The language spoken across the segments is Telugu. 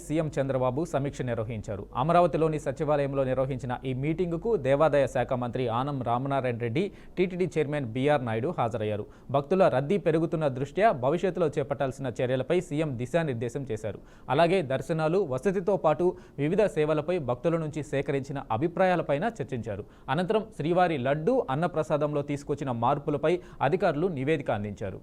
సీఎం చంద్రబాబు సమీక్ష నిర్వహించారు. అమరావతిలోని సచివాలయంలో నిర్వహించిన ఈ మీటింగుకు దేవాదాయ శాఖ మంత్రి Anam Ramanarayana Reddy, TTD chairman BR Naidu హాజరయ్యారు. భక్తుల రద్దీ పెరుగుతున్న దృష్ట్యా భవిష్యత్తులో చేపట్టాల్సిన చర్యలపై సీఎం దిశానిర్దేశం చేశారు. అలాగే దర్శనాలు, వసతితో పాటు వివిధ సేవలపై భక్తుల నుంచి సేకరించిన అభిప్రాయాలపైన చర్చించారు. అనంతరం శ్రీవారి లడ్డూ, అన్నప్రసాదంలో తీసుకొచ్చిన మార్పులపై అధికారులు నివేదిక అందించారు.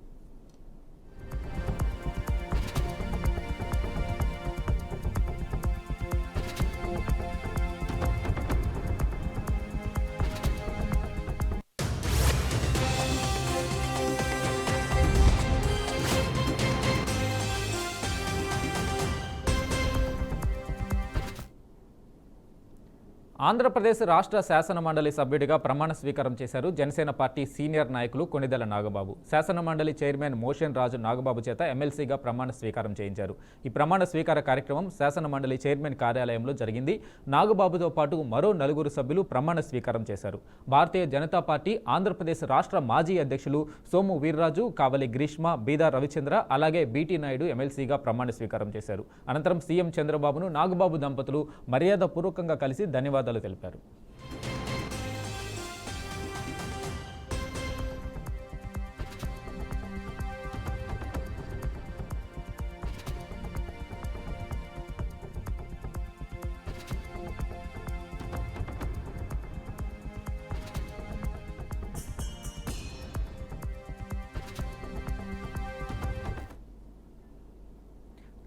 ఆంధ్రప్రదేశ్ రాష్ట్ర శాసన మండలి సభ్యుడిగా ప్రమాణ స్వీకారం చేశారు జనసేన పార్టీ సీనియర్ నాయకులు కొణిదెల నాగబాబు. శాసన మండలి చైర్మన్ మోషన్ రాజు నాగబాబు చేత ఎమ్మెల్సీగా ప్రమాణ స్వీకారం చేయించారు. ఈ ప్రమాణ స్వీకార కార్యక్రమం శాసన మండలి చైర్మన్ కార్యాలయంలో జరిగింది. నాగబాబుతో పాటు మరో 4 సభ్యులు ప్రమాణ స్వీకారం చేశారు. భారతీయ జనతా పార్టీ ఆంధ్రప్రదేశ్ రాష్ట్ర మాజీ అధ్యక్షులు సోము వీర్రాజు, కావలి గ్రీష్మ, బీదా రవిచంద్ర, అలాగే బీటీ నాయుడు ఎమ్మెల్సీగా ప్రమాణ స్వీకారం చేశారు. అనంతరం సీఎం చంద్రబాబును నాగబాబు దంపతులు మర్యాదపూర్వకంగా కలిసి ధన్యవాదాలు తెలిపారు.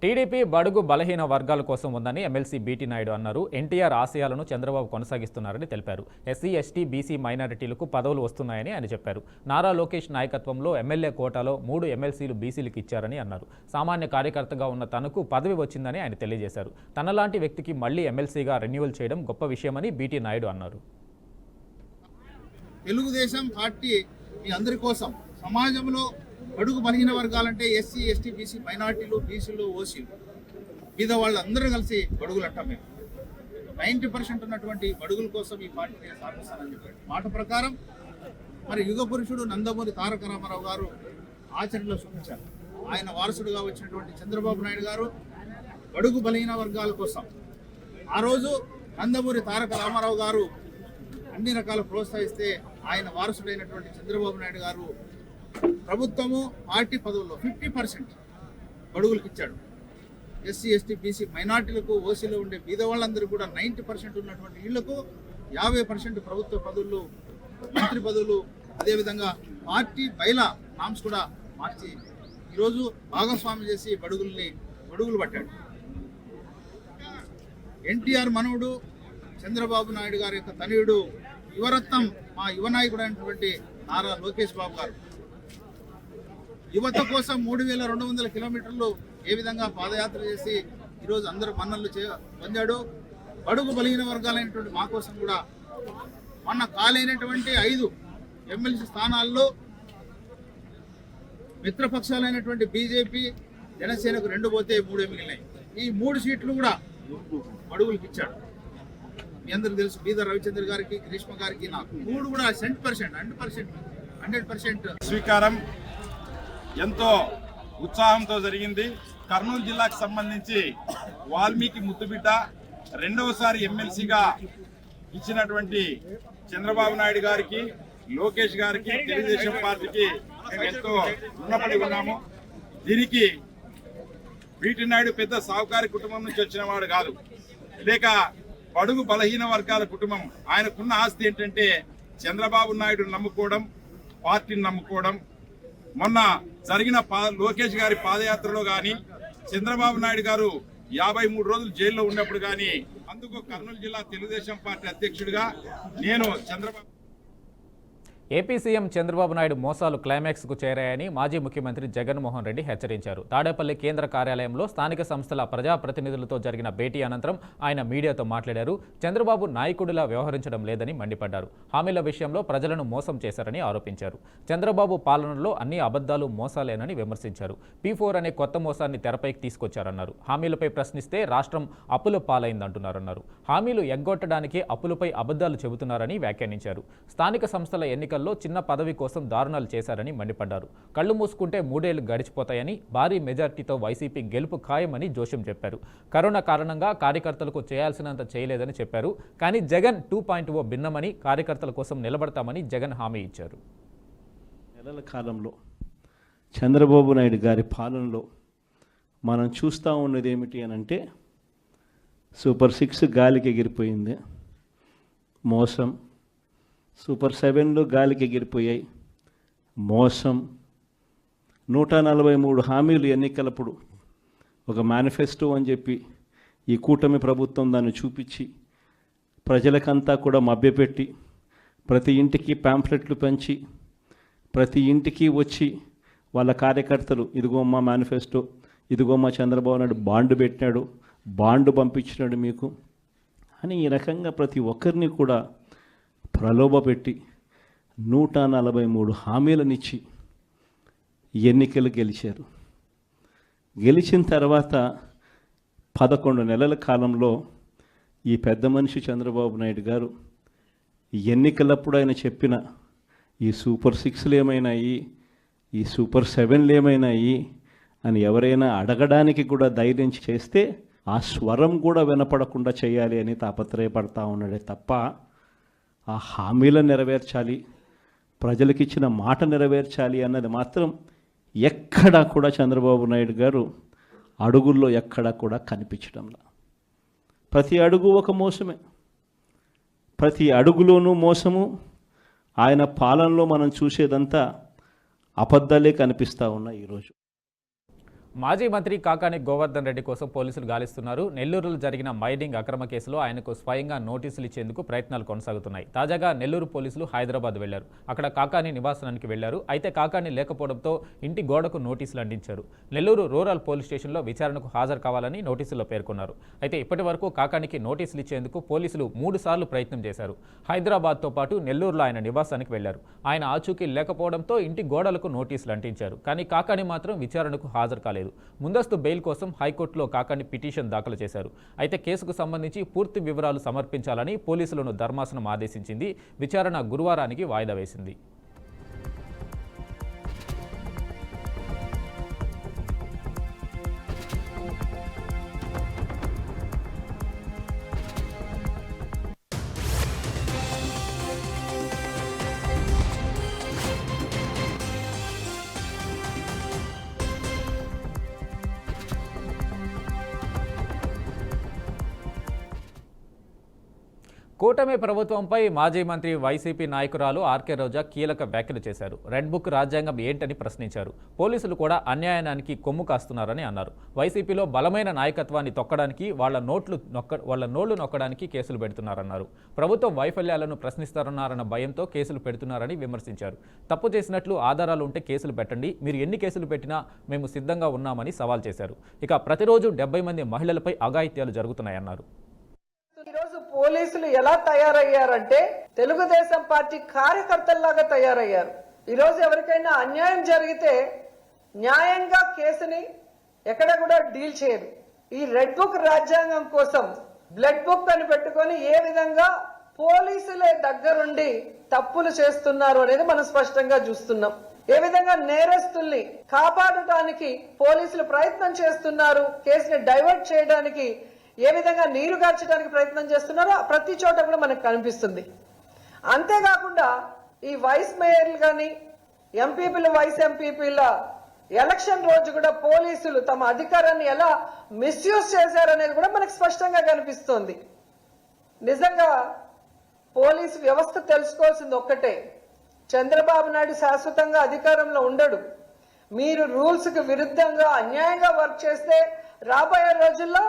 టీడీపీ బడుగు బలహీన వర్గాల కోసం ఉందని ఎమ్మెల్సీ బీటీ నాయుడు అన్నారు. ఎన్టీఆర్ ఆశయాలను చంద్రబాబు కొనసాగిస్తున్నారని తెలిపారు. ఎస్సీ, ఎస్టీ, బీసీ మైనారిటీలకు పదవులు వస్తున్నాయని ఆయన చెప్పారు. నారా లోకేష్ నాయకత్వంలో ఎమ్మెల్యే కోటాలో 3 ఎమ్మెల్సీలు బీసీలకు ఇచ్చారని అన్నారు. సామాన్య కార్యకర్తగా ఉన్న తనకు పదవి వచ్చిందని ఆయన తెలియజేశారు. తనలాంటి వ్యక్తికి మళ్లీ ఎమ్మెల్సీగా రెన్యువల్ చేయడం గొప్ప విషయమని బీటీ నాయుడు అన్నారు. తెలుగుదేశం పార్టీ మీ అందరి కోసం సమాజంలో బడుగు బలహీన వర్గాలంటే ఎస్సీ, ఎస్టీ, బీసీ మైనార్టీలు, బీసీలు, ఓసీలు, మీద వాళ్ళందరూ కలిసి బడుగులు అంటాం. మేము 90% ఉన్నటువంటి బడుగుల కోసం ఈ పార్టీని స్థాపిస్తానని చెప్పారు. మాట ప్రకారం మరి యుగ పురుషుడు నందమూరి తారక రామారావు గారు ఆచరణలో చూపించారు. ఆయన వారసుడుగా వచ్చినటువంటి చంద్రబాబు నాయుడు గారు బడుగు బలహీన వర్గాల కోసం ఆ రోజు నందమూరి తారక రామారావు గారు అన్ని రకాల ప్రోత్సహిస్తే ఆయన వారసుడైనటువంటి చంద్రబాబు నాయుడు గారు ప్రభుత్వము పార్టీ పదవుల్లో 50% బడుగులకు ఇచ్చాడు. ఎస్సీ, ఎస్టీ, బీసీ మైనార్టీలకు, ఓసీలో ఉండే బీద వాళ్ళందరూ కూడా 90% ఉన్నటువంటి ఇళ్లకు 50% ప్రభుత్వ పదవులు, మంత్రి పదవులు, అదేవిధంగా పార్టీ బైలా నామ్స్ కూడా మార్చి ఈరోజు భాగస్వామి చేసి బడుగులు పట్టాడు. ఎన్టీఆర్ మనవుడు చంద్రబాబు నాయుడు గారి యొక్క తనయుడు యువరత్నం, మా యువ నాయకుడు అయినటువంటి నారా లోకేష్ బాబు గారు యువత కోసం 3200 కిలోమీటర్లు ఏ విధంగా పాదయాత్ర చేసి ఈరోజు అందరూ మన్నలు పొందాడు. బడుగు బలహీన వర్గాలైనటువంటి మా కోసం కూడా మొన్న ఖాళైనటువంటి 5 ఎమ్మెల్సీ స్థానాల్లో మిత్రపక్షాలైనటువంటి బీజేపీ, జనసేనకు 2 పోతే 3 మిగిలినాయి. ఈ 3 సీట్లు కూడా బడుగులకు ఇచ్చాడు. మీ అందరికి తెలుసు, బీదా రవిచంద్ర గారికి, గ్రీష్మ గారికి, నాకు 3 కూడా 100% స్వీకారం ఎంతో ఉత్సాహంతో జరిగింది. కర్నూలు జిల్లాకు సంబంధించి వాల్మీకి ముద్దుబిడ్డ, 2వసారి ఎమ్మెల్సీగా ఇచ్చినటువంటి చంద్రబాబు నాయుడు గారికి, లోకేష్ గారికి, తెలుగుదేశం పార్టీకి ఎంతో రుణపడి ఉన్నాము. దీనికి బీటీ నాయుడు పెద్ద సాహుకారి కుటుంబం నుంచి వచ్చిన వాడు కాదు, లేక బడుగు బలహీన వర్గాల కుటుంబం. ఆయనకున్న ఆస్తి ఏంటంటే చంద్రబాబు నాయుడు నమ్ముకోవడం, పార్టీని నమ్ముకోవడం. మొన్న జరిగిన లోకేష్ గారి పాదయాత్రలో కానీ, చంద్రబాబు నాయుడు గారు 53 రోజులు జైల్లో ఉన్నప్పుడు కానీ, అందుకు కర్నూలు జిల్లా తెలుగుదేశం పార్టీ అధ్యక్షుడిగా నేను చంద్రబాబు ఏపీ సీఎం చంద్రబాబు నాయుడు మోసాలు క్లైమాక్స్కు చేరాయని మాజీ ముఖ్యమంత్రి జగన్మోహన్ రెడ్డి హెచ్చరించారు. తాడేపల్లి కేంద్ర కార్యాలయంలో స్థానిక సంస్థల ప్రజాప్రతినిధులతో జరిగిన భేటీ అనంతరం ఆయన మీడియాతో మాట్లాడారు. చంద్రబాబు నాయకుడిలా వ్యవహరించడం లేదని మండిపడ్డారు. హామీల విషయంలో ప్రజలను మోసం చేశారని ఆరోపించారు. చంద్రబాబు పాలనలో అన్ని అబద్ధాలు, మోసాలేనని విమర్శించారు. P4 అనే కొత్త మోసాన్ని తెరపైకి తీసుకొచ్చారన్నారు. హామీలపై ప్రశ్నిస్తే రాష్ట్రం అప్పుల పాలైందంటున్నారన్నారు. హామీలు ఎగ్గొట్టడానికే అప్పులపై అబద్ధాలు చెబుతున్నారని వ్యాఖ్యానించారు. స్థానిక సంస్థల ఎన్నికల్లో ఎన్నికల్లో చిన్న పదవి కోసం దారుణాలు చేశారని మండిపడ్డారు. కళ్లు మూసుకుంటే 3 ఏళ్లు గడిచిపోతాయని, భారీ మెజార్టీతో వైసీపీ గెలుపు ఖాయమని జోష్యం చెప్పారు. కరోనా కారణంగా కార్యకర్తలకు చేయాల్సినంత చేయలేదని చెప్పారు. కానీ జగన్ 2.0 భిన్నమని, కార్యకర్తల కోసం నిలబడతామని జగన్ హామీ ఇచ్చారు. నెలల కాలంలో చంద్రబాబు నాయుడు గారి పాలనలో మనం చూస్తూ ఉన్నది ఏమిటి అని అంటే, సూపర్ 6 గాలికి ఎగిరిపోయింది, మోసం. సూపర్ 7లు గాలికి ఎగిరిపోయాయి, మోసం. 143 హామీలు ఎన్నికలప్పుడు ఒక మేనిఫెస్టో అని చెప్పి ఈ కూటమి ప్రభుత్వం దాన్ని చూపించి ప్రజలకంతా కూడా మభ్యపెట్టి ప్రతి ఇంటికి పాంఫ్లెట్లు పంచి ప్రతి ఇంటికి వచ్చి వాళ్ళ కార్యకర్తలు ఇదిగో మా మేనిఫెస్టో, ఇదిగో మా చంద్రబాబు నాయుడు బాండ్ పెట్టినాడు, బాండ్ పంపించినాడు మీకు అని ఈ రకంగా ప్రతి ఒక్కరిని కూడా ప్రలోభపెట్టి 143 హామీలనిచ్చి ఎన్నికలు గెలిచారు. గెలిచిన తర్వాత 11 నెలల కాలంలో ఈ పెద్ద మనిషి చంద్రబాబు నాయుడు గారు ఎన్నికలప్పుడు ఆయన చెప్పిన ఈ సూపర్ 6లు ఏమైనాయి, ఈ సూపర్ 7లు ఏమైనాయి అని ఎవరైనా అడగడానికి కూడా ధైర్యం చేస్తే ఆ స్వరం కూడా వినపడకుండా చేయాలి అని తాపత్రయపడతా ఉన్నాడే తప్ప ఆ హామీలను నెరవేర్చాలి, ప్రజలకు ఇచ్చిన మాట నెరవేర్చాలి అన్నది మాత్రం ఎక్కడా కూడా చంద్రబాబు నాయుడు గారు అడుగుల్లో ఎక్కడా కూడా కనిపించడంలా. ప్రతి అడుగు ఒక మోసమే, ప్రతి అడుగులోనూ మోసము. ఆయన పాలనలో మనం చూసేదంతా అబద్ధాలే కనిపిస్తూ ఉన్నాయి ఈరోజు. మాజీ మంత్రి కాకాని గోవర్ధన్ రెడ్డి కోసం పోలీసులు గాలిస్తున్నారు. నెల్లూరులో జరిగిన మైనింగ్ అక్రమ కేసులో ఆయనకు స్వయంగా నోటీసులు ఇచ్చేందుకు ప్రయత్నాలు కొనసాగుతున్నాయి. తాజాగా నెల్లూరు పోలీసులు హైదరాబాద్ వెళ్లారు. అక్కడ కాకాని నివాసానికి వెళ్లారు. అయితే కాకాని లేకపోవడంతో ఇంటి గోడకు నోటీసులు అందించారు. నెల్లూరు రూరల్ పోలీస్ స్టేషన్లో విచారణకు హాజరు కావాలని నోటీసుల్లో పేర్కొన్నారు. అయితే ఇప్పటి వరకు కాకానికి నోటీసులు ఇచ్చేందుకు పోలీసులు 3 సార్లు ప్రయత్నం చేశారు. హైదరాబాద్తో పాటు నెల్లూరులో ఆయన నివాసానికి వెళ్లారు. ఆయన ఆచూకీ లేకపోవడంతో ఇంటి గోడలకు నోటీసులు అంటించారు. కానీ కాకాని మాత్రం విచారణకు హాజరు కాలేదు. ముందస్తు బెయిల్ కోసం హైకోర్టులో కాకాని పిటిషన్ దాఖలు చేశారు. అయితే కేసుకు సంబంధించి పూర్తి వివరాలు సమర్పించాలని పోలీసులను ధర్మాసనం ఆదేశించింది. విచారణ గురువారానికి వాయిదా వేసింది. కూటమి ప్రభుత్వంపై మాజీ మంత్రి వైసీపీ నాయకురాలు ఆర్కే రోజా కీలక వ్యాఖ్యలు చేశారు. రెడ్ బుక్ రాజ్యాంగం ఏంటని ప్రశ్నించారు. పోలీసులు కూడా అన్యాయానికి కొమ్ము కాస్తున్నారని అన్నారు. వైసీపీలో బలమైన నాయకత్వాన్ని తొక్కడానికి వాళ్ళ నోళ్లు నొక్కడానికి కేసులు పెడుతున్నారన్నారు. ప్రభుత్వం వైఫల్యాలను ప్రశ్నిస్తారన్నారన్న భయంతో కేసులు పెడుతున్నారని విమర్శించారు. తప్పు చేసినట్లు ఆధారాలు ఉంటే కేసులు పెట్టండి, మీరు ఎన్ని కేసులు పెట్టినా మేము సిద్ధంగా ఉన్నామని సవాల్ చేశారు. ఇక ప్రతిరోజు 70 మంది మహిళలపై అఘాయిత్యాలు జరుగుతున్నాయన్నారు. ఈరోజు పోలీసులు ఎలా తయారయ్యారంటే తెలుగుదేశం పార్టీ కార్యకర్తల్లాగా తయారయ్యారు. ఈరోజు ఎవరికైనా అన్యాయం జరిగితే న్యాయంగా కేసుని ఎక్కడ కూడా డీల్ చేయరు. ఈ రెడ్ బుక్ రాజ్యాంగం కోసం బ్లడ్ బుక్ అని పెట్టుకొని ఏ విధంగా పోలీసులే దగ్గరుండి తప్పులు చేస్తున్నారు అనేది మనం స్పష్టంగా చూస్తున్నాం. ఏ విధంగా నేరస్తుల్ని కాపాడటానికి పోలీసులు ప్రయత్నం చేస్తున్నారు, కేసుని డైవర్ట్ చేయడానికి ఏ విధంగా నీరు గార్చడానికి ప్రయత్నం చేస్తున్నారో ప్రతి చోట కూడా మనకు కనిపిస్తుంది. అంతేకాకుండా ఈ వైస్ మేయర్లు కానీ ఎంపీపీలు వైస్ ఎంపీపీల ఎలక్షన్ రోజు కూడా పోలీసులు తమ అధికారాన్ని ఎలా మిస్యూజ్ చేశారనేది కూడా మనకు స్పష్టంగా కనిపిస్తోంది. నిజంగా పోలీసు వ్యవస్థ తెలుసుకోవాల్సింది ఒక్కటే, చంద్రబాబు నాయుడు శాశ్వతంగా అధికారంలో ఉండడు. మీరు రూల్స్ కి విరుద్ధంగా అన్యాయంగా వర్క్ చేస్తే రాబోయే రోజుల్లో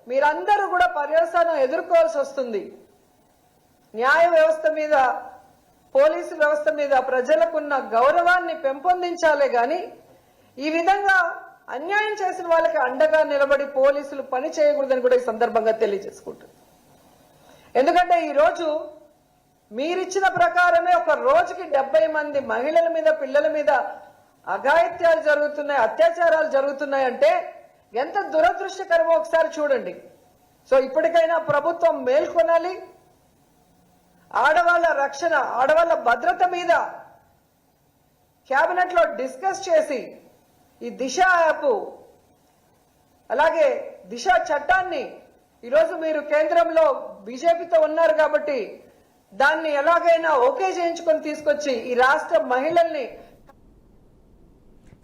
మీరందరూ కూడా పర్యవసానం ఎదుర్కోవాల్సి వస్తుంది. న్యాయ వ్యవస్థ మీద, పోలీసు వ్యవస్థ మీద ప్రజలకున్న గౌరవాన్ని పెంపొందించాలే గాని ఈ విధంగా అన్యాయం చేసిన వాళ్ళకి అండగా నిలబడి పోలీసులు పని చేయకూడదని కూడా ఈ సందర్భంగా తెలియజేసుకుంటుంది. ఎందుకంటే ఈరోజు మీరిచ్చిన ప్రకారమే ఒక రోజుకి 70 మంది మహిళల మీద, పిల్లల మీద అఘాయిత్యాలు జరుగుతున్నాయి, అత్యాచారాలు జరుగుతున్నాయంటే ఎంత దురదృష్టకరమో ఒకసారి చూడండి. సో ఇప్పటికైనా ప్రభుత్వం మేల్కొనాలి. ఆడవాళ్ళ రక్షణ, ఆడవాళ్ళ భద్రత మీద క్యాబినెట్లో డిస్కస్ చేసి ఈ దిశ యాప్ అలాగే దిశ చట్టాన్ని ఈరోజు మీరు కేంద్రంలో బీజేపీతో ఉన్నారు కాబట్టి దాన్ని ఎలాగైనా ఓకే చేయించుకొని తీసుకొచ్చి ఈ రాష్ట్ర మహిళల్ని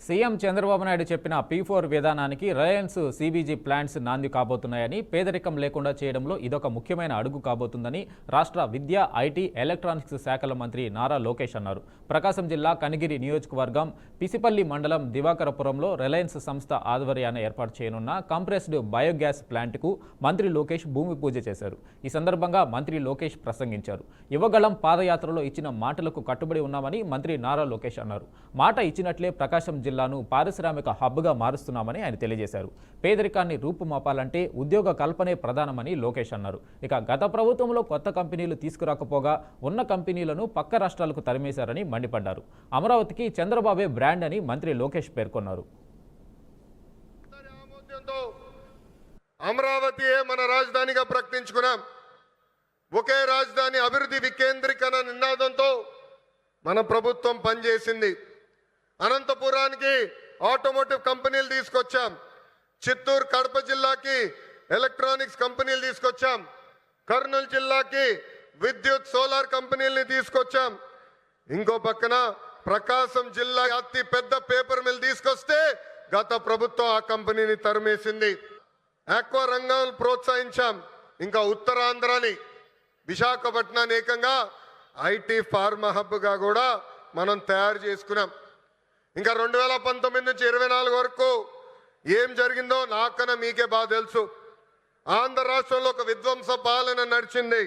సీఎం చంద్రబాబు నాయుడు చెప్పిన P4 విధానానికి రిలయన్స్ CBG ప్లాంట్స్ నాంది కాబోతున్నాయని, పేదరికం లేకుండా చేయడంలో ఇదొక ముఖ్యమైన అడుగు కాబోతుందని రాష్ట్ర విద్య, IT, ఎలక్ట్రానిక్స్ శాఖల మంత్రి నారా లోకేష్ అన్నారు. ప్రకాశం జిల్లా కనిగిరి నియోజకవర్గం పిసిపల్లి మండలం దివాకరపురంలో రిలయన్స్ సంస్థ ఆధ్వర్యాన ఏర్పాటు చేయనున్న కంప్రెస్డ్ బయోగ్యాస్ ప్లాంట్కు మంత్రి లోకేష్ భూమి పూజ చేశారు. ఈ సందర్భంగా మంత్రి లోకేష్ ప్రసంగించారు. యువగళం పాదయాత్రలో ఇచ్చిన మాటలకు కట్టుబడి ఉన్నామని మంత్రి నారా లోకేష్ అన్నారు. మాట ఇచ్చినట్లే ప్రకాశం జిల్లాను పారిశ్రామిక హబ్గా మారుస్తున్నామని ఆయన తెలియజేశారు. పేదరికాన్ని రూపుమాపాలంటే ఉద్యోగ కల్పనే ప్రధానమని లోకేష్ అన్నారు. ఇక గత ప్రభుత్వంలో కొత్త కంపెనీలు తీసుకురాకపోగా ఉన్న కంపెనీలను పక్క రాష్ట్రాలకు తరిమేశారని మండిపడ్డారు. అమరావతికి చంద్రబాబే బ్రాండ్ అని మంత్రి లోకేష్ పేర్కొన్నారు. అమరావతియే మన రాజధానిగా ప్రకటించుకున్నాం. ఒకే రాజధాని అభివృద్ధి వికేంద్రీకరణ నినాదంతో మన ప్రభుత్వం పనిచేసింది. అనంతపురానికి ఆటోమోటివ్ కంపెనీలు తీసుకొచ్చాం. చిత్తూరు, కడప జిల్లాకి ఎలక్ట్రానిక్స్ కంపెనీలు తీసుకొచ్చాం. కర్నూలు జిల్లాకి విద్యుత్, సోలార్ కంపెనీలని తీసుకొచ్చాం. ఇంకో పక్కన ప్రకాశం జిల్లా అతి పెద్ద పేపర్ మిల్ తీసుకొస్తే గత ప్రభుత్వం ఆ కంపెనీని తరిమేసింది. ఆక్వా రంగాన్ని ప్రోత్సహించాం. ఇంకా ఉత్తరాంధ్రని విశాఖపట్నాన్ని ఏకంగా IT ఫార్మా హబ్గా కూడా మనం తయారు చేసుకున్నాం. ఇంకా 2019 నుంచి 24 వరకు ఏం జరిగిందో నాకన్నా మీకే బాగా తెలుసు. ఆంధ్ర రాష్ట్రంలో ఒక విధ్వంస పాలన నడిచింది.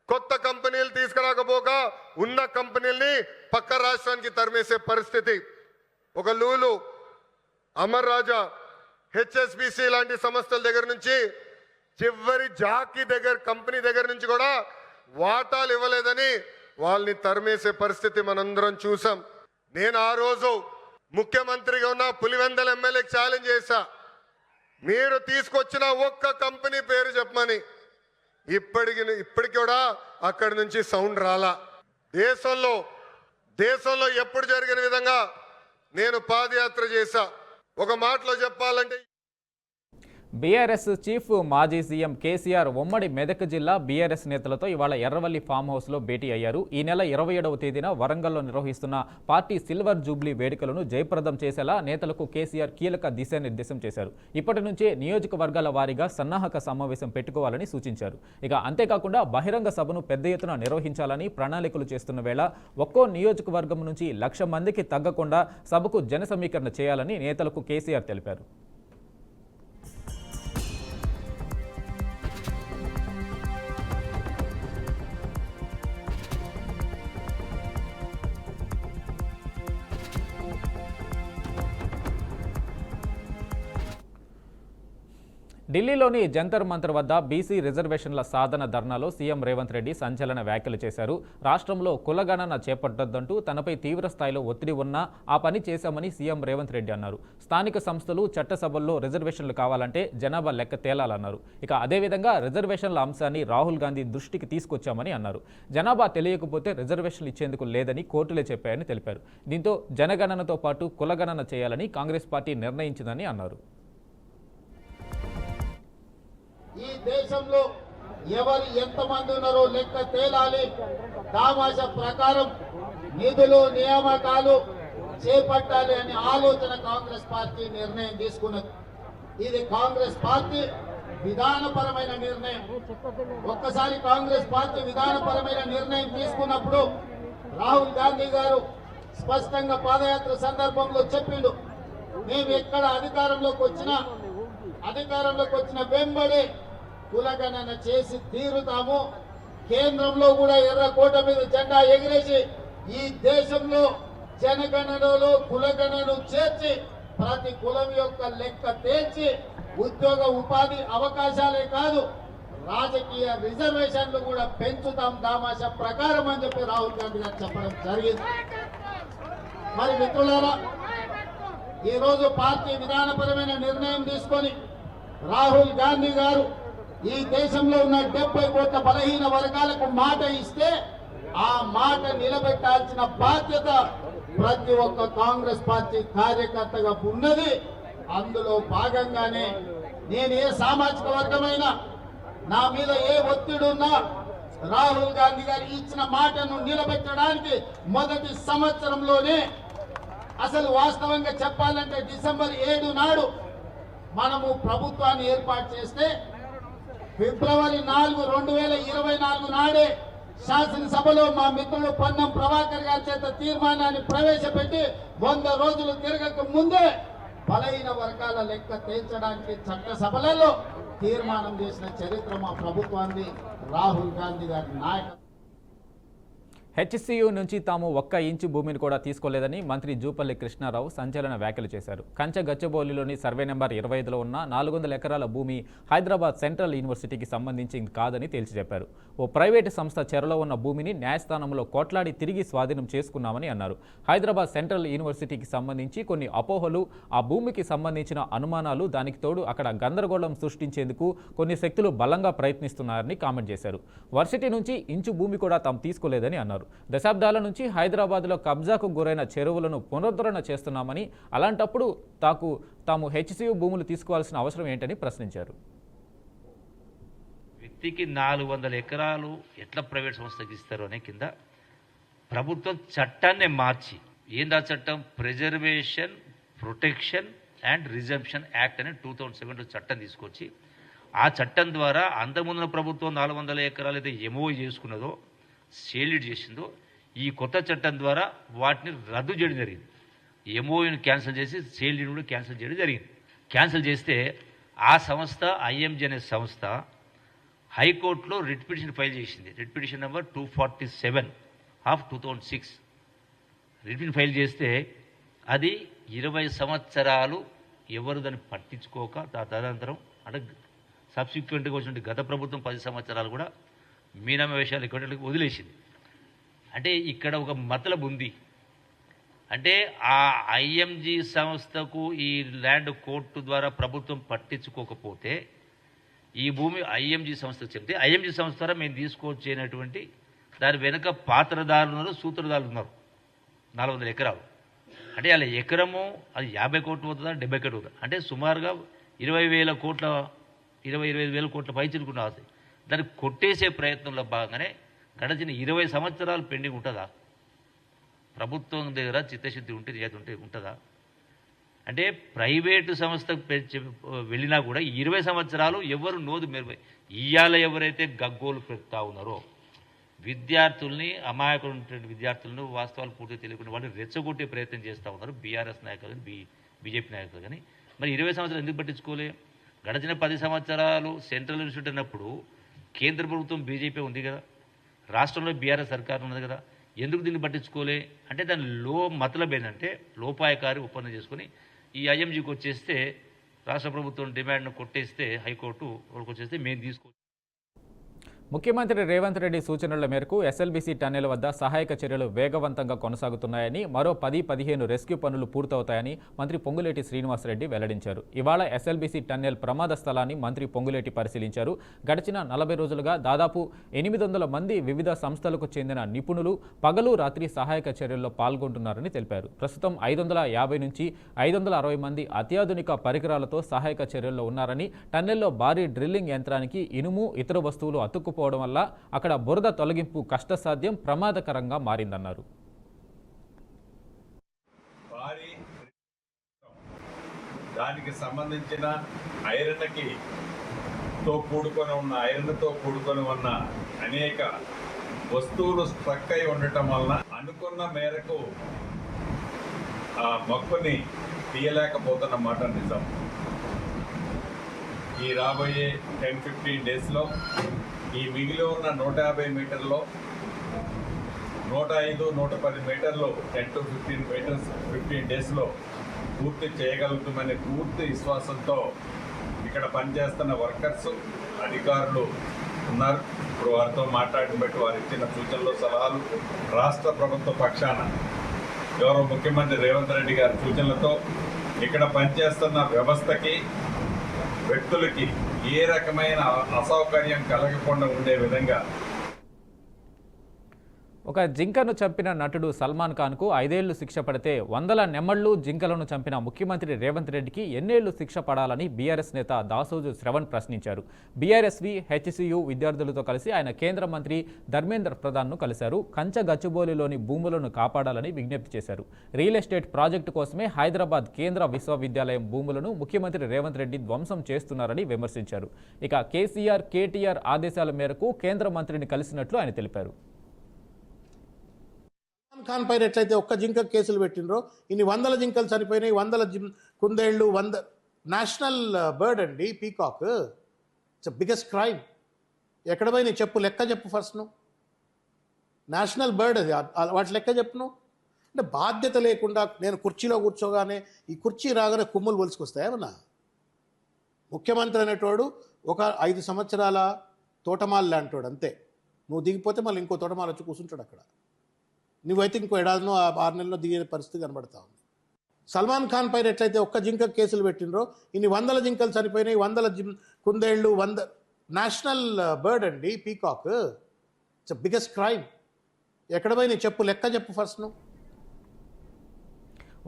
కొత్త కంపెనీలు తీసుకురాకపోగా ఉన్న కంపెనీల్ని పక్క రాష్ట్రానికి తరిమేసే పరిస్థితి. ఒక లూలు, అమర్ రాజా, HSBC లాంటి సంస్థల దగ్గర నుంచి చివరి జాకీ దగ్గర కంపెనీ దగ్గర నుంచి కూడా వాటాలు ఇవ్వలేదని వాళ్ళని తరిమేసే పరిస్థితి మనందరం చూసాం. నేను ఆ రోజు ముఖ్యమంత్రిగా ఉన్న పులివెందల ఎమ్మెల్యేకి ఛాలెంజ్ చేశా, మీరు తీసుకొచ్చిన ఒక్క కంపెనీ పేరు చెప్పమని. ఇప్పటికి కూడా అక్కడి నుంచి సౌండ్ రాలా. దేశంలో ఎప్పుడు జరిగిన విధంగా నేను పాదయాత్ర చేశా. ఒక మాటలో చెప్పాలంటే బీఆర్ఎస్ చీఫ్ మాజీ సీఎం కేసీఆర్ ఉమ్మడి మెదక్ జిల్లా బీఆర్ఎస్ నేతలతో ఇవాళ ఎర్రవల్లి ఫామ్ హౌస్లో భేటీ అయ్యారు. ఈ నెల 27వ తేదీన వరంగల్లో నిర్వహిస్తున్న పార్టీ సిల్వర్ జూబ్లీ వేడుకలను జయప్రదం చేసేలా నేతలకు కేసీఆర్ కీలక దిశానిర్దేశం చేశారు. ఇప్పటి నుంచే నియోజకవర్గాల వారీగా సన్నాహక సమావేశం పెట్టుకోవాలని సూచించారు. ఇక అంతేకాకుండా బహిరంగ సభను పెద్ద ఎత్తున నిర్వహించాలని ప్రణాళికలు చేస్తున్న వేళ ఒక్కో నియోజకవర్గం నుంచి 1,00,000 మందికి తగ్గకుండా సభకు జన సమీకరణ చేయాలని నేతలకు కేసీఆర్ తెలిపారు. ఢిల్లీలోని జంతర్ మంతర్ వద్ద బీసీ రిజర్వేషన్ల సాధన ధర్నాలో సీఎం రేవంత్ రెడ్డి సంచలన వ్యాఖ్యలు చేశారు. రాష్ట్రంలో కులగణన చేపట్టొద్దంటూ తనపై తీవ్ర స్థాయిలో ఒత్తిడి ఉన్నా ఆ పని చేశామని సీఎం రేవంత్ రెడ్డి అన్నారు. స్థానిక సంస్థలు, చట్టసభల్లో రిజర్వేషన్లు కావాలంటే జనాభా లెక్క తేలాలన్నారు. ఇక అదేవిధంగా రిజర్వేషన్ల అంశాన్ని రాహుల్ గాంధీ దృష్టికి తీసుకొచ్చామని అన్నారు. జనాభా తెలియకపోతే రిజర్వేషన్లు ఇచ్చేందుకు లేదని కోర్టులే చెప్పాయని తెలిపారు. దీంతో జనగణనతో పాటు కులగణన చేయాలని కాంగ్రెస్ పార్టీ నిర్ణయించిందని అన్నారు. ఈ దేశంలో ఎవరు ఎంతమంది ఉన్నారో లెక్క తేలాలి. దామాష ప్రకారం నిధులు, నియామకాలు చేపట్టాలి అనే ఆలోచన కాంగ్రెస్ పార్టీ నిర్ణయం తీసుకున్నది. ఇది కాంగ్రెస్ పార్టీ విధానపరమైన నిర్ణయం. ఒక్కసారి కాంగ్రెస్ పార్టీ విధానపరమైన నిర్ణయం తీసుకున్నప్పుడు రాహుల్ గాంధీ గారు స్పష్టంగా పాదయాత్ర సందర్భంలో చెప్పిండు, మేము ఎక్కడ అధికారంలోకి వచ్చిన వెంబడి కులగణన చేసి తీరుతాము. కేంద్రంలో కూడా ఎర్రకోట మీద జెండా ఎగిరేసి ఈ దేశంలో జనగణనలో కులగణను చేర్చి ప్రతి కులం యొక్క లెక్క తేల్చి ఉద్యోగ ఉపాధి అవకాశాలే కాదు రాజకీయ రిజర్వేషన్లు కూడా పెంచుతాం దామాష ప్రకారం అని చెప్పి రాహుల్ గాంధీ గారు చెప్పడం జరిగింది. మరి మిత్రులారా, ఈరోజు పార్టీ విధానపరమైన నిర్ణయం తీసుకొని రాహుల్ గాంధీ గారు ఈ దేశంలో ఉన్న 70 కోట్ల బలహీన వర్గాలకు మాట ఇస్తే ఆ మాట నిలబెట్టాల్సిన బాధ్యత ప్రతి ఒక్క కాంగ్రెస్ పార్టీ కార్యకర్తగా ఉన్నది. అందులో భాగంగానే నేను ఏ సామాజిక వర్గమైనా నా మీద ఏ ఒత్తిడి ఉన్నా రాహుల్ గాంధీ గారు ఇచ్చిన మాటను నిలబెట్టడానికి మొదటి సంవత్సరంలోనే, అసలు వాస్తవంగా చెప్పాలంటే డిసెంబర్ 7 నాడు మనము ప్రభుత్వాన్ని ఏర్పాటు చేస్తే ఫిబ్రవరి 4, 2024 నాడే శాసనసభలో మా మిత్రులు పొన్నం ప్రభాకర్ గారి చేత తీర్మానాన్ని ప్రవేశపెట్టి 100 రోజులు తిరగక ముందే బలహీన వర్గాల లెక్క తేల్చడానికి చట్టసభలలో తీర్మానం చేసిన చరిత్ర మా ప్రభుత్వాన్ని, రాహుల్ గాంధీ గారి నాయకత్వం. హెచ్సియు నుంచి తాము ఒక్క ఇంచు భూమిని కూడా తీసుకోలేదని మంత్రి జూపల్లి కృష్ణారావు సంచలన వ్యాఖ్యలు చేశారు. కంచె గచ్చిబౌలిలోని సర్వే నెంబర్ 25లో ఉన్న 400 ఎకరాల భూమి హైదరాబాద్ సెంట్రల్ యూనివర్సిటీకి సంబంధించింది కాదని తేల్చి చెప్పారు. ఓ ప్రైవేటు సంస్థ చెరలో ఉన్న భూమిని న్యాయస్థానంలో కోట్లాడి తిరిగి స్వాధీనం చేసుకున్నామని అన్నారు. హైదరాబాద్ సెంట్రల్ యూనివర్సిటీకి సంబంధించి కొన్ని అపోహలు, ఆ భూమికి సంబంధించిన అనుమానాలు, దానికి తోడు అక్కడ గందరగోళం సృష్టించేందుకు కొన్ని శక్తులు బలంగా ప్రయత్నిస్తున్నారని కామెంట్ చేశారు. వర్సిటీ నుంచి ఇంచు భూమి కూడా తాము తీసుకోలేదని అన్నారు. దశాబ్దాల నుంచి హైదరాబాద్లో కబ్జాకు గురైన చెరువులను పునరుద్ధరణ చేస్తున్నామని, అలాంటప్పుడు తాము హెచ్సియు భూములు తీసుకోవాల్సిన అవసరం ఏంటని ప్రశ్నించారు. వ్యక్తికి 400 ఎకరాలు ఎట్లా ప్రైవేట్ సంస్థకి ఇస్తారు అనే కింద ప్రభుత్వం చట్టాన్ని మార్చి, ఏందా చట్టం, preservation, protection and resumption act అనే 2007 చట్టం తీసుకొచ్చి, ఆ చట్టం ద్వారా అంతకుముందున ప్రభుత్వం 400 ఎకరాలు అయితే ఎంఓ చేసుకున్నదో, సేల్యూట్ చేసిందో, ఈ కొత్త చట్టం ద్వారా వాటిని రద్దు చేయడం జరిగింది. ఎంఓయూని క్యాన్సిల్ చేసి సేల్యూట్ కూడా క్యాన్సిల్ చేయడం జరిగింది. క్యాన్సిల్ చేస్తే ఆ సంస్థ, ఐఎంజీ అనే సంస్థ హైకోర్టులో రిట్ పిటిషన్ ఫైల్ చేసింది. Writ petition number 247/2006 writ petition file చేస్తే అది 20 సంవత్సరాలు ఎవరు దాన్ని పట్టించుకోక, తదనంతరం అంటే సబ్సిక్వెంట్గా వచ్చిన గత ప్రభుత్వం 10 సంవత్సరాలు కూడా మీనమ్మ విషయాలు ఇక్కడ వదిలేసింది. అంటే ఇక్కడ ఒక మతలబు ఉంది. అంటే ఆ ఐఎంజీ సంస్థకు ఈ ల్యాండ్ కోర్టు ద్వారా ప్రభుత్వం పట్టించుకోకపోతే ఈ భూమి ఐఎంజీ సంస్థకు చెప్తే ఐఎంజీ సంస్థ ద్వారా మేము తీసుకోవచ్చేటువంటి దాని వెనుక పాత్రదారులు ఉన్నారు, సూత్రధారులు ఉన్నారు. 400 ఎకరాలు అంటే అలా ఎకరము అది 50 కోట్లు అవుతుందా, 70 కోట్లు అవుతుందా, అంటే సుమారుగా 20,000 కోట్ల 25,000 కోట్ల పైచిలుకున్న ఆస్తి. దాన్ని కొట్టేసే ప్రయత్నంలో భాగంగానే గడిచిన 20 సంవత్సరాలు పెండింగ్ ఉంటుందా? ప్రభుత్వం దగ్గర చిత్తశుద్ధి ఉంటే, నిజాయితీ ఉంటుందా? అంటే ప్రైవేటు సంస్థకు వెళ్ళినా కూడా 20 సంవత్సరాలు ఎవరు నోదు మెరుగు ఇయ్యాల ఎవరైతే గగ్గోలు పెడతా ఉన్నారో విద్యార్థుల్ని, అమాయకులు విద్యార్థులను వాస్తవాలు పూర్తిగా తెలియకుండా వాళ్ళు రెచ్చగొట్టే ప్రయత్నం చేస్తూ ఉన్నారు బీఆర్ఎస్ నాయకులు కానీ బీజేపీ నాయకులు కానీ. మరి 20 సంవత్సరాలు ఎందుకు పట్టించుకోలే? గడిచిన 10 సంవత్సరాలు సెంట్రల్ యూనివర్సిటీ అన్నప్పుడు కేంద్ర ప్రభుత్వం బీజేపీ ఉంది కదా, రాష్ట్రంలో బీఆర్ఎస్ సర్కారు ఉన్నది కదా, ఎందుకు దీన్ని పట్టించుకోలే? అంటే దాని మతలబ్ ఏంటంటే లోపాయకారి ఒప్పందం చేసుకొని ఈ ఐఎంజీకి వచ్చేస్తే రాష్ట్ర ప్రభుత్వం డిమాండ్ను కొట్టేస్తే హైకోర్టు వచ్చేస్తే మేము తీసుకో. ముఖ్యమంత్రి రేవంత్ రెడ్డి సూచనల మేరకు ఎస్ఎల్బీసీ టన్నెల్ వద్ద సహాయక చర్యలు వేగవంతంగా కొనసాగుతున్నాయని, మరో 10-15 రెస్క్యూ పనులు పూర్తవుతాయని మంత్రి పొంగులేటి శ్రీనివాసరెడ్డి వెల్లడించారు. ఇవాళ ఎస్ఎల్బీసీ టన్నెల్ ప్రమాద స్థలాన్ని మంత్రి పొంగులేటి పరిశీలించారు. గడిచిన 40 రోజులుగా దాదాపు 800 మంది వివిధ సంస్థలకు చెందిన నిపుణులు పగలు రాత్రి సహాయక చర్యల్లో పాల్గొంటున్నారని తెలిపారు. ప్రస్తుతం 550 నుంచి 560 మంది అత్యాధునిక పరికరాలతో సహాయక చర్యల్లో ఉన్నారని, టన్నెల్లో భారీ డ్రిల్లింగ్ యంత్రానికి ఇనుము, ఇతర వస్తువులు అతుక్కుపోవడం వల్ల అక్కడ బురద తొలగింపు కష్టసాధ్యం, ప్రమాదకరంగా మారిందన్నారు. దానికి సంబంధించిన ఐరన్తో కూడుకొని ఉన్న అనేక వస్తువులు స్ట్రక్ అయి ఉండటం వలన అనుకున్న మేరకు ఆ మొక్కని తీయలేకపోతున్న మాట నిజం. ఈ రాబోయే 10-15 డేస్లో ఈ మిగిలి ఉన్న 150 మీటర్లో 105-110 మీటర్లు 10-15 డేస్లో పూర్తి చేయగలుగుతామనే పూర్తి విశ్వాసంతో ఇక్కడ పనిచేస్తున్న వర్కర్స్, అధికారులు ఉన్నారు. ఇప్పుడు వారితో మాట్లాడిన బట్టి వారు ఇచ్చిన సూచనలు, సలహాలు రాష్ట్ర ప్రభుత్వ పక్షాన గౌరవ ముఖ్యమంత్రి రేవంత్ రెడ్డి గారి సూచనలతో ఇక్కడ పనిచేస్తున్న వ్యవస్థకి, వ్యక్తులకి ఏ రకమైన అసౌకర్యం కలగకుండా ఉండే విధంగా ఒక జింకను చంపిన నటుడు సల్మాన్ ఖాన్కు 5 ఏళ్లు శిక్ష పడితే 100 నెమళ్లు జింకలను చంపిన ముఖ్యమంత్రి రేవంత్ రెడ్డికి ఎన్నేళ్లు శిక్ష పడాలని బీఆర్ఎస్ నేత దాసోజు శ్రవణ్ ప్రశ్నించారు. బీఆర్ఎస్వి హెచ్సియు విద్యార్థులతో కలిసి ఆయన కేంద్ర మంత్రి ధర్మేంద్ర ప్రధాన్ను కలిశారు. గచ్చిబౌలిలోని భూములను కాపాడాలని విజ్ఞప్తి చేశారు. రియల్ ఎస్టేట్ ప్రాజెక్టు కోసమే హైదరాబాద్ కేంద్ర విశ్వవిద్యాలయం భూములను ముఖ్యమంత్రి రేవంత్ రెడ్డి ధ్వంసం చేస్తున్నారని విమర్శించారు. ఇక కేసీఆర్, కేటీఆర్ ఆదేశాల మేరకు కేంద్ర మంత్రిని కలిసినట్లు ఆయన తెలిపారు. ఖాన్ పైన ఎట్లయితే ఒక్క జింక కేసులు పెట్టినరో ఇన్ని 100 జింకలు చనిపోయినాయి, 100 కుందేళ్ళు, 100 నేషనల్ బర్డ్ అండి పీకాక్. It's biggest crime. ఎక్కడ పోయినాయి చెప్పు, లెక్క చెప్పు ఫస్ట్. నువ్వు నేషనల్ బర్డ్ అది, వాటి లెక్క చెప్పు. నువ్వు అంటే బాధ్యత లేకుండా నేను కుర్చీలో కూర్చోగానే ఈ కుర్చీ రాగానే కుమ్ములు పొలుచుకొస్తాయేమన్నా? ముఖ్యమంత్రి అనేటోడు ఒక 5 సంవత్సరాల తోటమాల లాంటోడు అంతే. నువ్వు దిగిపోతే మళ్ళీ ఇంకో తోటమాల వచ్చి కూర్చుంటాడు అక్కడ. నువ్వైతే ఇంకో ఏడాదినో 6 నెలల్లో దిగే పరిస్థితి కనబడతా ఉంది. సల్మాన్ ఖాన్ పైన ఎట్లయితే ఒక్క జింక కేసులు పెట్టినరో ఇన్ని 100 జింకలు చనిపోయినాయి, 100 కుందేళ్ళు, 100 నేషనల్ బర్డ్ అండి పీకాక్. It's biggest crime. ఎక్కడ పోయినాయి చెప్పు, లెక్క చెప్పు ఫస్ట్. నువ్వు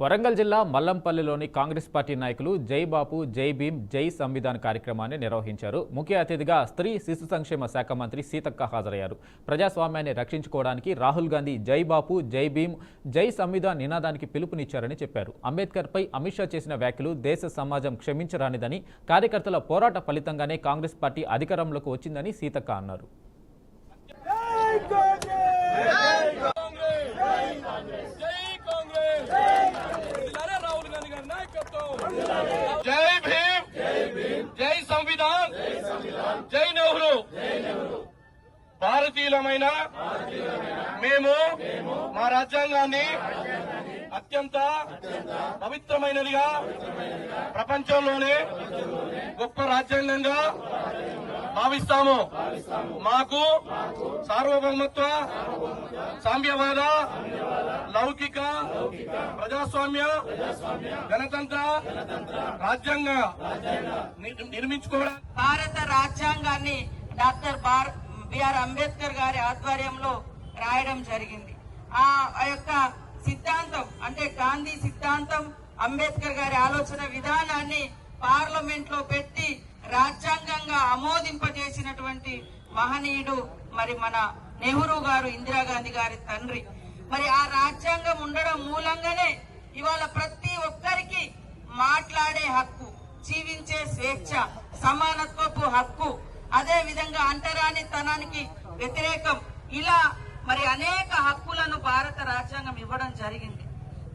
వరంగల్ జిల్లా మల్లంపల్లిలోని కాంగ్రెస్ పార్టీ నాయకులు జై బాపు, జై భీమ్, జై సంవిధాన్ కార్యక్రమాన్ని నిర్వహించారు. ముఖ్య అతిథిగా స్త్రీ శిశు సంక్షేమ శాఖ మంత్రి సీతక్క హాజరయ్యారు. ప్రజాస్వామ్యాన్ని రక్షించుకోవడానికి రాహుల్ గాంధీ జై బాపు, జై భీమ్, జై సంవిధాన్ నినాదానికి పిలుపునిచ్చారని చెప్పారు. అంబేద్కర్పై అమిత్ షా చేసిన వ్యాఖ్యలు దేశ సమాజం క్షమించరానిదని, కార్యకర్తల పోరాట ఫలితంగానే కాంగ్రెస్ పార్టీ అధికారంలోకి వచ్చిందని సీతక్క అన్నారు. జై భీమ్, జై సంవిధాన్, జై నెహ్రూ. భారతీయులమైన మేము మా రాజ్యాంగాన్ని అత్యంత పవిత్రమైనదిగా, ప్రపంచంలోనే గొప్ప రాజ్యాంగంగా భావిస్తాము. మాకు సార్వభౌమత్వ, సామ్యవాద, లౌకిక, ప్రజాస్వామ్య, గణతంత్ర రాజ్యాంగ నిర్మించుకోవడం. భారత రాజ్యాంగాన్ని డాక్టర్ బిఆర్ అంబేద్కర్ గారి ఆధ్వర్యంలో రాయడం జరిగింది. ఆ యొక్క సిద్ధాంతం అంటే గాంధీ సిద్ధాంతం, అంబేద్కర్ గారి ఆలోచన విధానాన్ని పార్లమెంట్ లో పెట్టి రాజ్యాంగంగా ఆమోదింపజేసినటువంటి మహనీయుడు మరి మన నెహ్రూ గారు, ఇందిరాగాంధీ గారి తండ్రి. మరి ఆ రాజ్యాంగం ఉండడం మూలంగానే ఇవాళ ప్రతి ఒక్కరికి మాట్లాడే హక్కు, జీవించే స్వేచ్ఛ, సమానత్వపు హక్కు, అదే విధంగా అంటరానితనానికి వ్యతిరేకం, ఇలా మరి అనేక హక్కులను భారత రాజ్యాంగం ఇవ్వడం జరిగింది.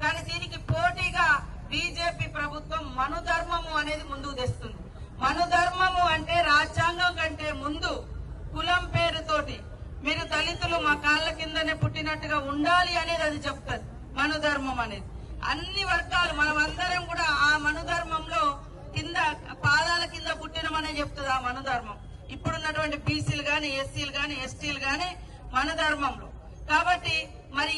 కానీ దీనికి పోటీగా బీజేపీ ప్రభుత్వం మనుధర్మము అనేది ముందుకు తెస్తుంది. మనుధర్మము అంటే రాజ్యాంగం కంటే ముందు కులం పేరుతోటి మీరు దళితులు మా కాళ్ళ కిందనే పుట్టినట్టుగా ఉండాలి అనేది అది చెప్తుంది. మనుధర్మం అనేది అన్ని వర్గాలు మనమందరం కూడా ఆ మనుధర్మంలో కింద పాదాల కింద పుట్టినమనే చెప్తుంది ఆ మనుధర్మం. ఇప్పుడున్నటువంటి బీసీలు గాని, ఎస్సీలు గాని, ఎస్టీలు గాని మనుధర్మంలో. కాబట్టి మరి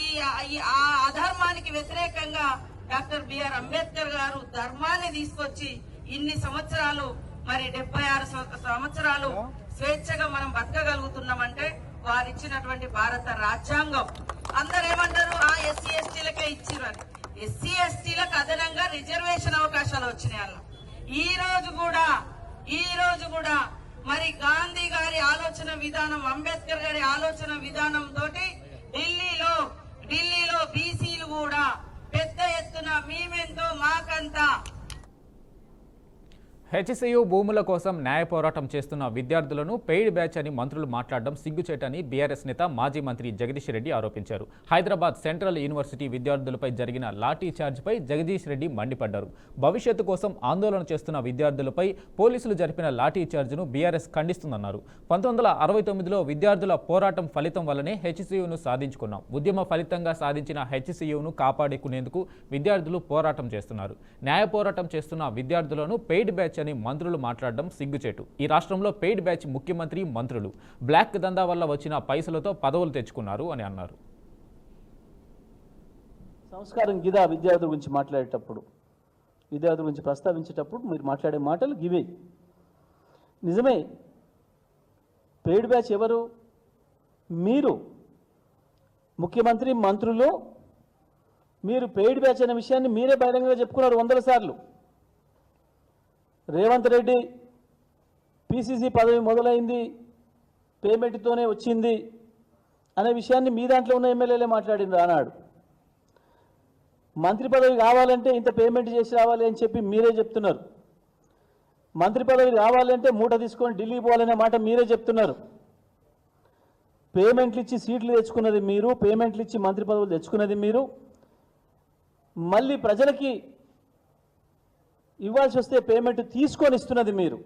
ఆ అధర్మానికి వ్యతిరేకంగా డాక్టర్ బిఆర్ అంబేద్కర్ గారు ధర్మాన్ని తీసుకొచ్చి ఇన్ని సంవత్సరాలు మరి 76 సంవత్సరాలు స్వేచ్ఛగా మనం బతకగలుగుతున్నామంటే వారిచ్చినటువంటి భారత రాజ్యాంగం. అందరు ఏమంటారు, ఆ ఎస్సీ ఎస్టీలకే ఇచ్చిరని. ఎస్సీ ఎస్టీలకు అదనంగా రిజర్వేషన్ అవకాశాలు వచ్చినాయి అలా. ఈ రోజు కూడా మరి గాంధీ గారి ఆలోచన విధానం, అంబేద్కర్ గారి ఆలోచన విధానం తోటి ఢిల్లీలో బీసీలు కూడా పెద్ద ఎత్తున మేమెంతో మాకంతా. హెచ్సియు భూముల కోసం న్యాయ పోరాటం చేస్తున్న విద్యార్థులను పెయిడ్ బ్యాచ్ అని మంత్రులు మాట్లాడడం సిగ్గుచేటని బీఆర్ఎస్ నేత మాజీ మంత్రి జగదీష్ రెడ్డి ఆరోపించారు. హైదరాబాద్ సెంట్రల్ యూనివర్సిటీ విద్యార్థులపై జరిగిన లాఠీ చార్జ్పై జగదీష్ రెడ్డి మండిపడ్డారు. భవిష్యత్తు కోసం ఆందోళన చేస్తున్న విద్యార్థులపై పోలీసులు జరిపిన లాఠీ చార్జ్ను బీఆర్ఎస్ ఖండిస్తుందన్నారు. 1969లో విద్యార్థుల పోరాటం ఫలితం వల్లనే హెచ్సియును సాధించుకున్నాం. ఉద్యమ ఫలితంగా సాధించిన హెచ్సియును కాపాడుకునేందుకు విద్యార్థులు పోరాటం చేస్తున్నారు. న్యాయ పోరాటం చేస్తున్న విద్యార్థులను పెయిడ్ బ్యాచ్ అని మంత్రులు మాట్లాడడం సిగ్గుచేటు. ఈ రాష్ట్రంలో పెయిడ్ బ్యాచ్ ముఖ్యమంత్రి, మంత్రులు బ్లాక్ దందా వల్ల వచ్చిన పైసలతో పదవులు తెచ్చుకున్నారు అని అన్నారు. సంస్కారం గిదా విద్యార్థుల గురించి మాట్లాడేటప్పుడు, విద్యార్థుల గురించి ప్రస్తావించేటప్పుడు మీరు మాట్లాడే మాటలు గివే. నిజమే, పెయిడ్ బ్యాచ్ ఎవరు? మీరు ముఖ్యమంత్రి, మంత్రులు మీరు పెయిడ్ బ్యాచ్ అనే విషయాన్ని మీరే బహిరంగంగా చెప్పుకున్నారు 100 సార్లు. రేవంత్ రెడ్డి పిసిసి పదవి మొదలైంది పేమెంట్తోనే వచ్చింది అనే విషయాన్ని మీ దాంట్లో ఉన్న ఎమ్మెల్యేలే మాట్లాడిండ్రు ఆనాడు. మంత్రి పదవి కావాలంటే ఇంత పేమెంట్ చేసి రావాలి అని చెప్పి మీరే చెప్తున్నారు. మంత్రి పదవి కావాలంటే మూట తీసుకొని ఢిల్లీ పోవాలనే మాట మీరే చెప్తున్నారు. పేమెంట్లు ఇచ్చి సీట్లు తెచ్చుకున్నది మీరు, పేమెంట్లు ఇచ్చి మంత్రి పదవులు తెచ్చుకున్నది మీరు. మళ్ళీ ప్రజలకి ఇవ్వాల్సి వస్తే పేమెంట్ తీసుకొని ఇస్తున్నది మీరు.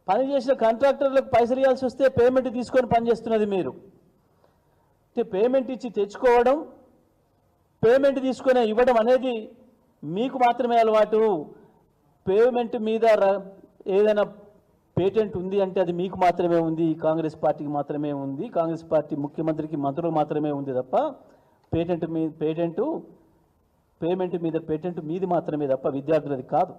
పని చేసిన కాంట్రాక్టర్లకు పైసలు ఇవ్వాల్సి వస్తే పేమెంట్ తీసుకొని పనిచేస్తున్నది మీరు. పేమెంట్ ఇచ్చి తెచ్చుకోవడం, పేమెంట్ తీసుకొని ఇవ్వడం అనేది మీకు మాత్రమే అలవాటు. పేమెంట్ మీద ఏదైనా పేటెంట్ ఉంది అంటే అది మీకు మాత్రమే ఉంది, కాంగ్రెస్ పార్టీకి మాత్రమే ఉంది, కాంగ్రెస్ పార్టీ ముఖ్యమంత్రికి మంత్రులకు మాత్రమే ఉంది తప్ప పేమెంట్ మీద పేటెంట్ మీది మాత్రమే తప్ప విద్యార్థులది కాదు.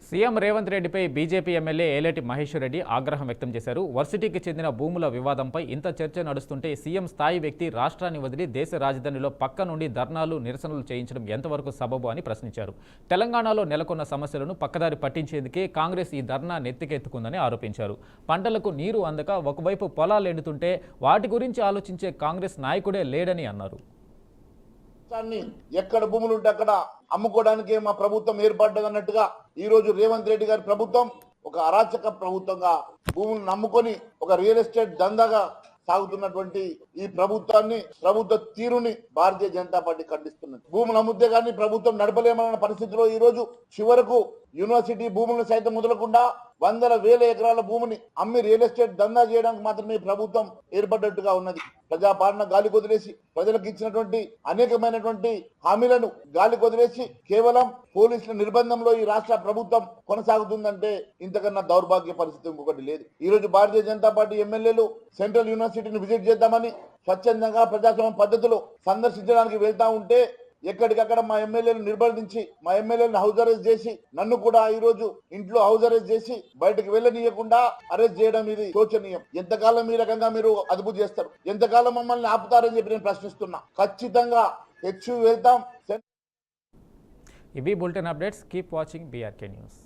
సీఎం రేవంత్ రెడ్డిపై బీజేపీ ఎమ్మెల్యే ఏలేటి మహేశ్వర్ రెడ్డి ఆగ్రహం వ్యక్తం చేశారు. వర్సిటీకి చెందిన భూముల వివాదంపై ఇంత చర్చ నడుస్తుంటే సీఎం స్థాయి వ్యక్తి రాష్ట్రాన్ని వదిలి దేశ రాజధానిలో పక్క నుండి ధర్నాలు, నిరసనలు చేయించడం ఎంతవరకు సబబు అని ప్రశ్నించారు. తెలంగాణలో నెలకొన్న సమస్యలను పక్కదారి పట్టించేందుకే కాంగ్రెస్ ఈ ధర్నా నెత్తికెత్తుకుందని ఆరోపించారు. పంటలకు నీరు అందక ఒకవైపు పొలాలు ఎండుతుంటే వాటి గురించి ఆలోచించే కాంగ్రెస్ నాయకుడే లేడని అన్నారు. ఎక్కడ భూములు ఉంటే అక్కడ అమ్ముకోవడానికి మా ప్రభుత్వం ఏర్పడ్డదన్నట్టుగా ఈ రోజు రేవంత్ రెడ్డి గారి ప్రభుత్వం ఒక అరాచక ప్రభుత్వంగా భూములను నమ్ముకొని ఒక రియల్ ఎస్టేట్ దందాగా సాగుతున్నటువంటి ఈ ప్రభుత్వ తీరుని భారతీయ జనతా పార్టీ ఖండిస్తున్నది. భూములు అమ్ముతే కానీ ప్రభుత్వం నడపలేమన్న పరిస్థితిలో ఈ రోజు చివరకు యూనివర్సిటీ భూములను సైతం మొదలకుండా వందల వేల ఎకరాల భూమిని అమ్మి రియల్ ఎస్టేట్ దందా చేయడానికి మాత్రమే ప్రభుత్వం ఏర్పడ్డట్టుగా ఉన్నది. ప్రజాపాలన గాలి కొదిలేసి ప్రజలకు ఇచ్చినటువంటి అనేకమైనటువంటి హామీలను గాలి కొదిలేసి కేవలం పోలీసుల నిర్బంధంలో ఈ రాష్ట్ర ప్రభుత్వం కొనసాగుతుందంటే ఇంతకన్నా దౌర్భాగ్య పరిస్థితి ఇంకొకటి లేదు. ఈ రోజు భారతీయ జనతా పార్టీ ఎమ్మెల్యేలు సెంట్రల్ యూనివర్సిటీని విజిట్ చేద్దామని స్వచ్ఛందంగా ప్రజాస్వామ్య పద్ధతిలో సందర్శించడానికి వెళ్తా ఉంటే ఎక్కడికక్కడ మా ఎమ్మెల్యేలు నిర్బంధించి మా ఎమ్మెల్యేలను హౌస్ అరెస్ట్ చేసి నన్ను కూడా ఈ రోజు ఇంట్లో హౌస్ అరెస్ట్ చేసి బయటకు వెళ్ళనీయకుండా అరెస్ట్ చేయడం ఇది శోచనీయం. ఎంతకాలం ఈ రకంగా మీరు అదుపు చేస్తారు? ఎంతకాలం మమ్మల్ని ఆపుతారని చెప్పి నేను ప్రశ్నిస్తున్నా. ఖచ్చితంగా తెచ్చి వెళ్తాం. ఇవి bulletin updates. Keep watching BRK news.